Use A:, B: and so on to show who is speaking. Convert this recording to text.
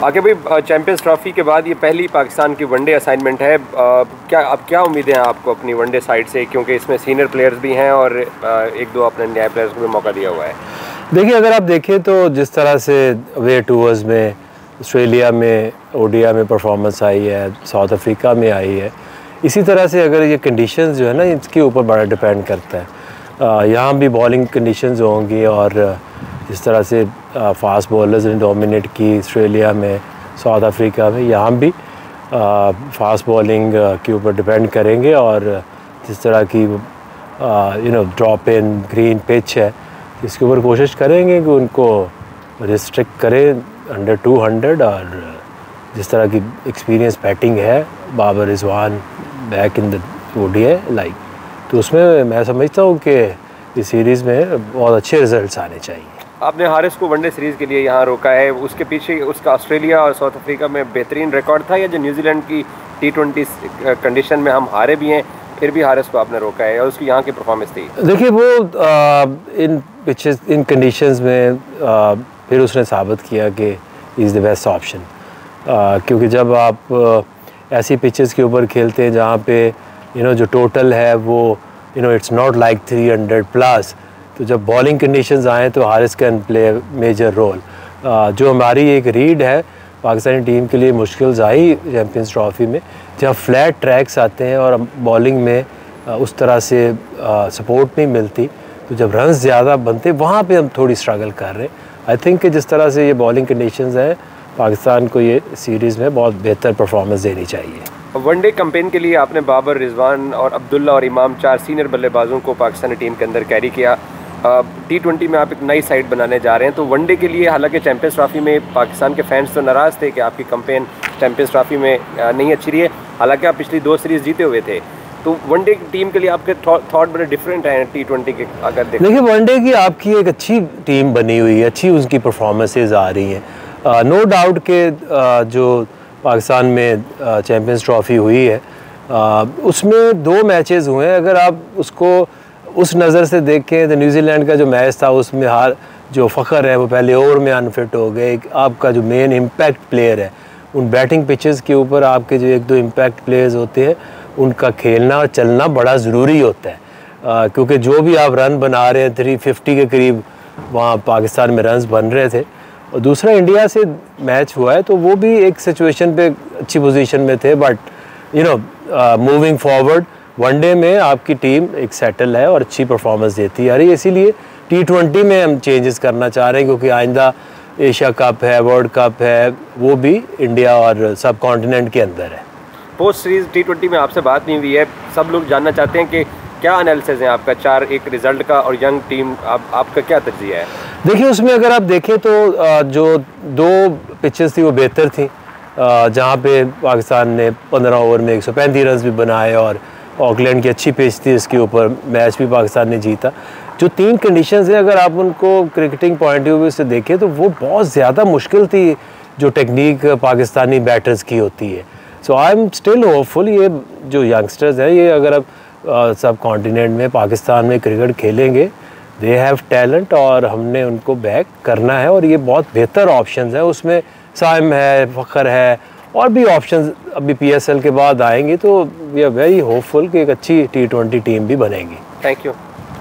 A: आगे भाई, champions trophy के बाद ये पहली पाकिस्तान की वनडे असाइनमेंट है। क्या उम्मीदें हैं आपको अपनी वनडे साइड से, क्योंकि इसमें सीनियर प्लेयर्स भी हैं और एक दो अपने नए प्लेयर्स को भी मौका दिया हुआ है।
B: देखिए, अगर आप देखें तो जिस तरह से वे टूर्स में ऑस्ट्रेलिया में ओडिया में परफॉर्मेंस आई है, साउथ अफ्रीका में आई है, इसी तरह से अगर ये कंडीशंस जो है ना, इसके ऊपर बड़ा डिपेंड करता है। यहाँ भी बॉलिंग कंडीशंस होंगी और जिस तरह से फास्ट बॉलर्स ने डोमिनेट की ऑस्ट्रेलिया में, साउथ अफ्रीका में, यहाँ भी फास्ट बॉलिंग के ऊपर डिपेंड करेंगे। और जिस तरह की ड्रॉप इन ग्रीन पिच है, इसके ऊपर कोशिश करेंगे कि उनको रिस्ट्रिक्ट करें अंडर 200। और जिस तरह की एक्सपीरियंस बैटिंग है, Babar Rizwan back in the ODI like, तो उसमें मैं समझता हूँ कि इस सीरीज़ में बहुत अच्छे रिजल्ट्स आने चाहिए।
A: आपने हारिस को वनडे सीरीज़ के लिए यहाँ रोका है, उसके पीछे उसका ऑस्ट्रेलिया और साउथ अफ्रीका में बेहतरीन रिकॉर्ड था, या जो न्यूजीलैंड की T20 कंडीशन में हम हारे भी हैं फिर भी हारिस को आपने रोका है, और उसकी यहाँ की परफॉर्मेंस थी?
B: देखिए, वो इन पिचेस इन कंडीशंस में फिर उसने साबित किया कि इज़ द बेस्ट ऑप्शन। क्योंकि जब आप ऐसी पिचेस के ऊपर खेलते हैं जहाँ पे जो टोटल है वो इट्स नॉट लाइक 300 प्लस, तो जब बॉलिंग कंडीशंस आए तो Haris can play major role. जो हमारी एक रीड है पाकिस्तानी टीम के लिए, मुश्किल्स आई चैम्पियंस ट्रॉफी में जब फ्लैट ट्रैक्स आते हैं और बॉलिंग में उस तरह से सपोर्ट नहीं मिलती, तो जब रन्स ज़्यादा बनते वहाँ पे हम थोड़ी स्ट्रगल कर रहे हैं। आई थिंक कि जिस तरह से ये बॉलिंग कंडीशंस हैं, पाकिस्तान को ये सीरीज़ में बहुत बेहतर परफॉर्मेंस देनी चाहिए।
A: वनडे कैंपेन के लिए आपने बाबर, रिजवान और अब्दुल्ला और इमाम 4 सीनियर बल्लेबाजों को पाकिस्तानी टीम के अंदर कैरी किया। T20 में आप एक नई साइड बनाने जा रहे हैं, तो वनडे के लिए, हालांकि चैंपियंस ट्रॉफी में पाकिस्तान के फैंस तो नाराज़ थे कि आपकी कैंपेन चैंपियंस ट्रॉफी में नहीं अच्छी रही है, हालांकि आप पिछली 2 सीरीज़ जीते हुए थे, तो वनडे टीम के लिए आपके थॉट बड़े डिफरेंट हैं T20 के अगर
B: देखिए, वनडे की आपकी एक अच्छी टीम बनी हुई है, अच्छी उसकी परफॉर्मेंसेज आ रही हैं। नो डाउट के जो पाकिस्तान में चैंपियंस ट्रॉफी हुई है उसमें 2 मैचेस हुए हैं। अगर आप उसको उस नज़र से देखें तो न्यूजीलैंड का जो मैच था उसमें जो फ़खर है वो पहले ओवर में अनफिट हो गए। आपका जो मेन इम्पैक्ट प्लेयर है, उन बैटिंग पिचेस के ऊपर आपके जो 1-2 इम्पैक्ट प्लेयर्स होते हैं, उनका खेलना और चलना बड़ा ज़रूरी होता है। क्योंकि जो भी आप रन बना रहे हैं, 350 के करीब वहाँ पाकिस्तान में रन्स बन रहे थे। और दूसरा इंडिया से मैच हुआ है तो वो भी एक सिचुएशन पे अच्छी पोजीशन में थे, बट मूविंग फॉरवर्ड वनडे में आपकी टीम एक सेटल है और अच्छी परफॉर्मेंस देती है। अरे इसीलिए T20 में हम चेंजेस करना चाह रहे हैं, क्योंकि आइंदा एशिया कप है, वर्ल्ड कप है, वो भी इंडिया और सब कॉन्टिनेंट के अंदर है।
A: पोस्ट सीरीज़ T20 में आपसे बात नहीं हुई है, सब लोग जानना चाहते हैं कि क्या एनालिसिस है आपका 4-1 रिज़ल्ट का, और यंग टीम आपका क्या तर्जीह है?
B: देखिए, उसमें अगर आप देखें तो जो 2 पिचेस थी वो बेहतर थी, जहाँ पे पाकिस्तान ने 15 ओवर में 135 रन भी बनाए, और ऑकलैंड की अच्छी पिच थी, इसके ऊपर मैच भी पाकिस्तान ने जीता। जो 3 कंडीशंस हैं, अगर आप उनको क्रिकेटिंग पॉइंट ऑफ व्यू से देखें तो वो बहुत ज़्यादा मुश्किल थी जो टेक्निक पाकिस्तानी बैटर्स की होती है। सो आई एम स्टिल होपफुल, ये जो यंगस्टर्स हैं, ये अगर आप सब कॉन्टिनेंट में पाकिस्तान में क्रिकेट खेलेंगे, दे हैव टैलेंट और हमने उनको बैक करना है। और ये बहुत बेहतर ऑप्शंस हैं, उसमें साइम है, फ़खर है, और भी ऑप्शंस अभी PSL के बाद आएंगे, तो वी आर वेरी होपफुल कि एक अच्छी T20 टीम भी बनेगी।
A: Thank you.